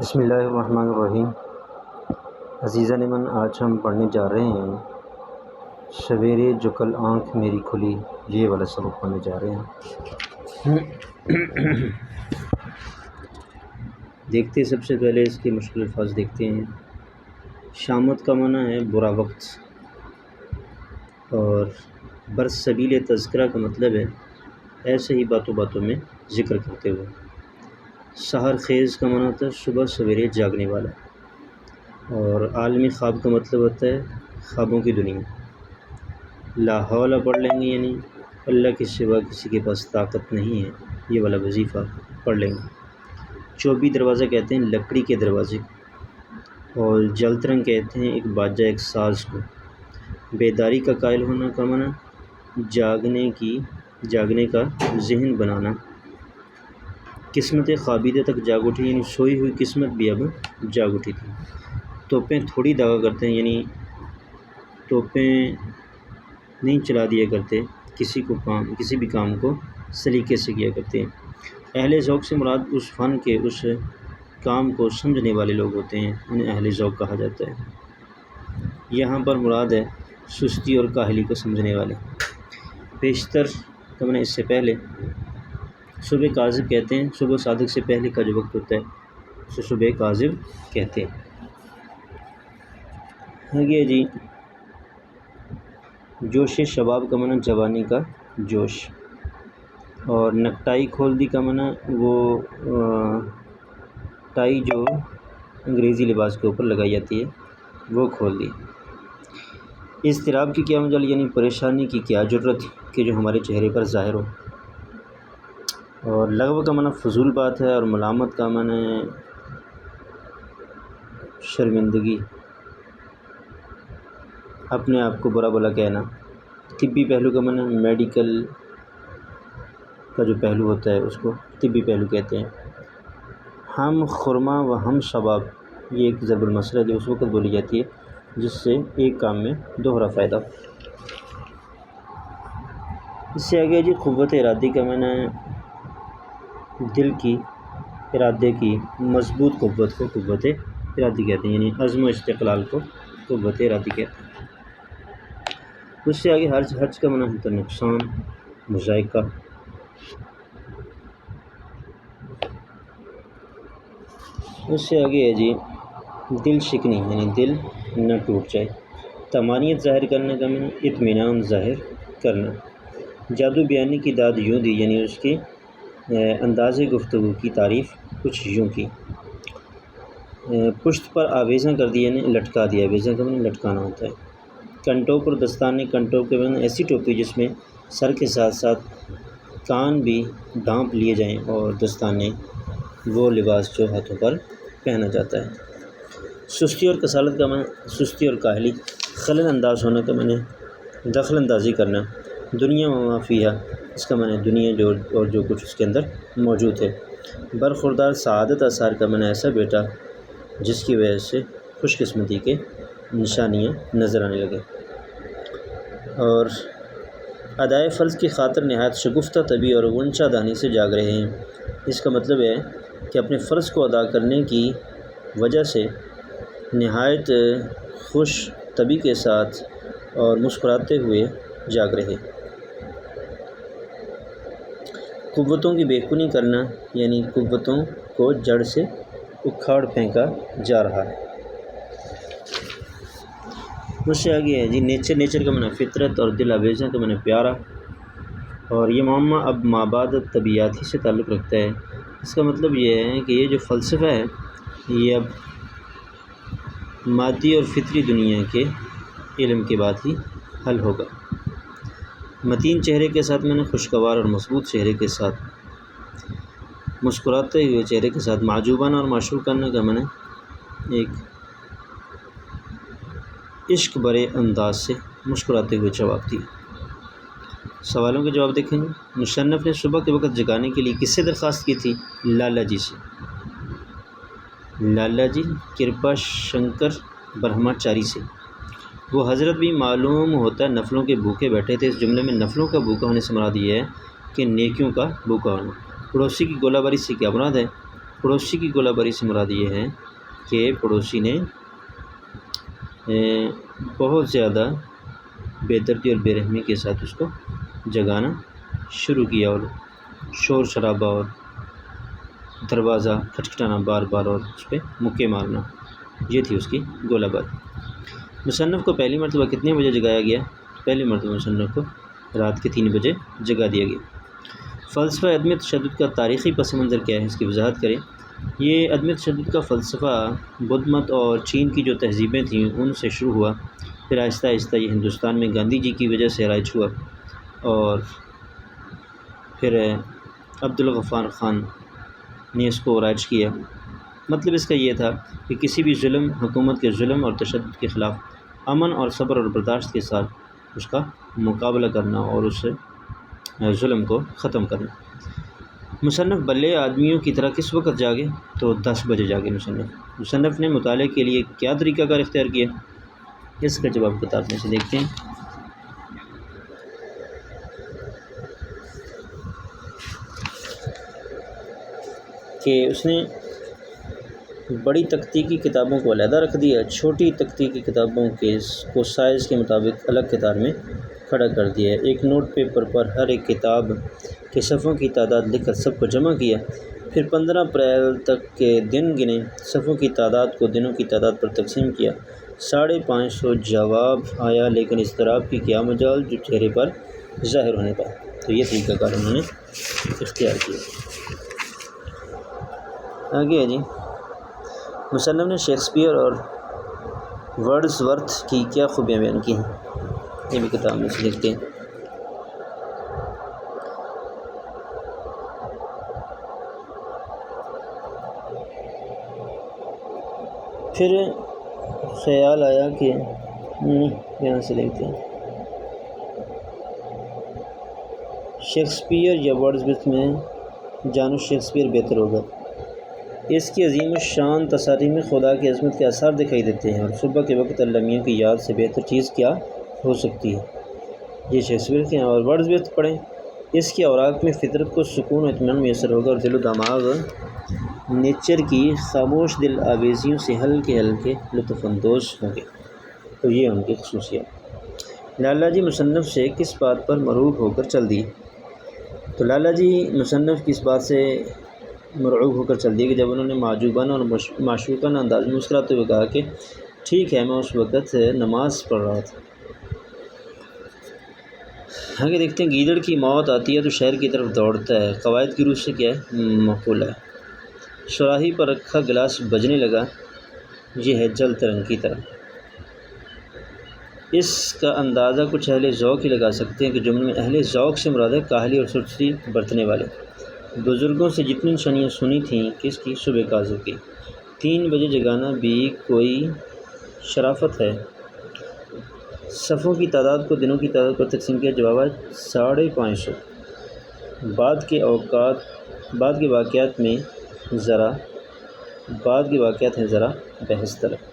بسم اللہ الرحمن الرحیم۔ عزیزان من، آج ہم پڑھنے جا رہے ہیں سویرے جو کل آنکھ میری کھلی، یہ والا سبق پڑھنے جا رہے ہیں۔ دیکھتے سب سے پہلے اس کے مشکل الفاظ دیکھتے ہیں۔ شامت کا معنی ہے برا وقت، اور برسبیل تذکرہ کا مطلب ہے ایسے ہی باتوں باتوں میں ذکر کرتے ہوئے۔ سحر خیز کا معنی ہوتا ہے صبح سویرے جاگنے والا، اور عالمی خواب کا مطلب ہوتا ہے خوابوں کی دنیا۔ لا حول پڑھ لیں گے، یعنی اللہ کے سوا کسی کے پاس طاقت نہیں ہے، یہ والا وظیفہ پڑھ لیں گے۔ چوبی دروازہ کہتے ہیں لکڑی کے دروازے، اور جلترنگ کہتے ہیں ایک باجا ایک ساز کو۔ بیداری کا قائل ہونا کا معنی جاگنے کا ذہن بنانا۔ قسمت خوابیدہ تک جاگ اٹھی، یعنی سوئی ہوئی قسمت بھی اب جاگ اٹھی تھی۔ توپیں تھوڑی داغا کرتے ہیں، یعنی توپیں نہیں چلا دیا کرتے، کسی بھی کام کو سلیقے سے کیا کرتے ہیں۔ اہل ذوق سے مراد اس فن کے اس کام کو سمجھنے والے لوگ ہوتے ہیں، انہیں اہل ذوق کہا جاتا ہے۔ یہاں پر مراد ہے سستی اور کاہلی کو سمجھنے والے۔ بیشتر کا معنی اس سے پہلے۔ صبح کاذب کہتے ہیں صبح صادق سے پہلے کا جو وقت ہوتا ہے اسے صبح کاذب کہتے ہیں۔ آگے جی، جوش شباب کا معنی جوانی کا جوش، اور نکٹائی کھول دی کا معنی وہ ٹائی جو انگریزی لباس کے اوپر لگائی جاتی ہے وہ کھول دی۔ اضطراب کی کیا مجال، یعنی پریشانی کی کیا ضرورت کہ جو ہمارے چہرے پر ظاہر ہو۔ اور لغو کا معنی فضول بات ہے، اور ملامت کا معنی شرمندگی، اپنے آپ کو برا بھلا کہنا۔ طبی پہلو کا معنی میڈیکل کا جو پہلو ہوتا ہے اس کو طبی پہلو کہتے ہیں۔ ہم خرما و ہم شباب، یہ ایک ضرب المثل ہے جو اس وقت بولی جاتی ہے جس سے ایک کام میں دوہرا فائدہ۔ اس سے آگے جی، قوت ارادی کا معنی دل کی ارادے کی مضبوط قوت کو قوت ارادی کہتے ہیں، یعنی عزم و استقلال کو قوت ارادی کہتے ہیں۔ اس سے آگے حرج کا معنی ہوتا ہے نقصان، مضائقہ۔ اس سے آگے ہے جی دل شکنی، یعنی دل نہ ٹوٹ جائے۔ طمانینت ظاہر کرنے کا معنی اطمینان ظاہر کرنا۔ جادو بیانی کی داد یوں دی، یعنی اس کی انداز گفتگو کی تعریف کچھ یوں کی۔ پشت پر آویزاں کر دی، یعنی لٹکا دیا، آویزاں کا معنی لٹکانا ہوتا ہے۔ کنٹوپ اور دستانے، کنٹوپ کے معنی ایسی ٹوپی جس میں سر کے ساتھ ساتھ کان بھی ڈھانپ لیے جائیں، اور دستانے وہ لباس جو ہاتھوں پر پہنا جاتا ہے۔ سستی اور کسالت کا معنی سستی اور کاہلی۔ خلل انداز ہونے کا معنی دخل اندازی کرنا۔ دنیا و ما فیہا، اس کا معنی دنیا جو اور جو کچھ اس کے اندر موجود ہے۔ برخوردار سعادت آثار کا معنی ایسا بیٹا جس کی وجہ سے خوش قسمتی کے نشانیاں نظر آنے لگے۔ اور ادائے فرض کی خاطر نہایت شگفتہ طبی اور غنچہ دانی سے جاگ رہے ہیں۔ اس کا مطلب ہے کہ اپنے فرض کو ادا کرنے کی وجہ سے نہایت خوش طبی کے ساتھ اور مسکراتے ہوئے جاگ رہے۔ قوتوں کی بے خونی کرنا، یعنی قوتوں کو جڑ سے اکھاڑ پھینکا جا رہا ہے۔ اس سے آگے ہے جی نیچر کا معنی فطرت، اور دل آویزاں کا معنی پیارا۔ اور یہ معمہ اب مابعد طبیعاتی سے تعلق رکھتا ہے۔ اس کا مطلب یہ ہے کہ یہ جو فلسفہ ہے یہ اب مادی اور فطری دنیا کے علم کے بعد ہی حل ہوگا۔ متین چہرے کے ساتھ میں نے خوشگوار اور مضبوط چہرے کے ساتھ، مسکراتے ہوئے چہرے کے ساتھ، معجوبانہ اور معشوقانہ کا معنی ایک عشق برے انداز سے مسکراتے ہوئے جواب دیا۔ سوالوں کے جواب دیکھیں گے۔ مصنف نے صبح کے وقت جگانے کے لیے کس سے درخواست کی تھی؟ لالا جی سے۔ لالا جی کرپا شنکر برہماچاری سے۔ وہ حضرت بھی معلوم ہوتا ہے نفلوں کے بھوکے بیٹھے تھے۔ اس جملے میں نفلوں کا بھوکا ہونے سے مراد یہ ہے کہ نیکیوں کا بھوکا ہونا۔ پڑوسی کی گولہ باری سے کیا مراد ہے؟ پڑوسی کی گولہ باری سے مراد یہ ہے کہ پڑوسی نے بہت زیادہ بے دردی اور بے رحمی کے ساتھ اس کو جگانا شروع کیا اور شور شرابہ اور دروازہ کھٹکھٹانا بار بار اور اس پہ مکے مارنا، یہ تھی اس کی گولہ باری۔ مصنف کو پہلی مرتبہ کتنے بجے جگایا گیا؟ پہلی مرتبہ مصنف کو رات کے 3 بجے جگا دیا گیا۔ فلسفہ عدم تشدد کا تاریخی پس منظر کیا ہے؟ اس کی وضاحت کریں۔ یہ عدم تشدد کا فلسفہ بدھ مت اور چین کی جو تہذیبیں تھیں ان سے شروع ہوا، پھر آہستہ آہستہ یہ ہندوستان میں گاندھی جی کی وجہ سے رائج ہوا، اور پھر عبدالغفار خان نے اس کو رائج کیا۔ مطلب اس کا یہ تھا کہ کسی بھی ظلم، حکومت کے ظلم اور تشدد کے خلاف امن اور صبر اور برداشت کے ساتھ اس کا مقابلہ کرنا اور اس ظلم کو ختم کرنا۔ مصنف بلے آدمیوں کی طرح کس وقت جاگے؟ تو 10 بجے جاگے مصنف نے مطالعے کے لیے کیا طریقہ کار اختیار کیا؟ اس کا جواب کتاب میں سے دیکھتے ہیں۔ کہ اس نے بڑی تکتیکی کتابوں کو علیحدہ رکھ دیا، چھوٹی تکتیکی کتابوں کو سائز کے مطابق الگ قطار میں کھڑا کر دیا۔ ایک نوٹ پیپر پر ہر ایک کتاب کے صفحوں کی تعداد لکھ کر سب کو جمع کیا، پھر 15 اپریل تک کے دن گنے، صفحوں کی تعداد کو دنوں کی تعداد پر تقسیم کیا، 550 جواب آیا، لیکن اضطراب کی کیا مجال جو چہرے پر ظاہر ہونے پا۔ تو یہ طریقہ کار انہوں نے اختیار کیا۔ آگے ہے جی، مصنف نے شیکسپیئر اور ورڈز ورتھ کی کیا خوبیاں بیان کی ہیں؟ یہ بھی کتاب میں سے لکھتے ہیں۔ پھر خیال آیا کہ یہاں سے دیکھتے ہیں، شیکسپیئر یا ورڈز ورتھ میں جانو شیکسپیئر بہتر ہوگا۔ اس کی عظیم الشان تصاری میں خدا کی عظمت کے آثار دکھائی دیتے ہیں، اور صبح کے وقت اللہ میاں کی یاد سے بہتر چیز کیا ہو سکتی ہے۔ یہ شیکسپیئر کے ہیں، اور ورڈز ورتھ پڑھیں۔ اس کی اوراق میں فطرت کو سکون و اطمینان میسر ہوگا، اور دل و دماغ نیچر کی خاموش دل آویزیوں سے ہلکے ہلکے لطف اندوز ہوں گے۔ تو یہ ان کی خصوصیات۔ لالہ جی مصنف سے کس بات پر مرعوب ہو کر چل دیے؟ تو لالہ جی مصنف کی اس بات سے مرعوب ہو کر چل دیے کہ جب انہوں نے معجوبانہ اور معشوقانہ انداز میں مسکراتے ہوئے کہا کہ ٹھیک ہے، میں اس وقت نماز پڑھ رہا تھا۔ آگے دیکھتے ہیں، گیدڑ کی موت آتی ہے تو شہر کی طرف دوڑتا ہے، قواعد کی روح سے کیا ہے؟ مقولہ ہے۔ سراہی پر رکھا گلاس بجنے لگا، یہ ہے جل ترنگ کی طرح۔ اس کا اندازہ کچھ اہل ذوق ہی لگا سکتے ہیں کہ جملے میں اہل ذوق سے مراد ہے کاہلی اور سستی برتنے والے۔ بزرگوں سے جتنی نشانیاں سنی تھیں، کس کی؟ صبح کاذب کی۔ 3 بجے جگانا بھی کوئی شرافت ہے۔ صفوں کی تعداد کو دنوں کی تعداد پر تقسیم کیا، جواب ہے 550۔ بعد کے واقعات ہیں ذرا بحث طلب۔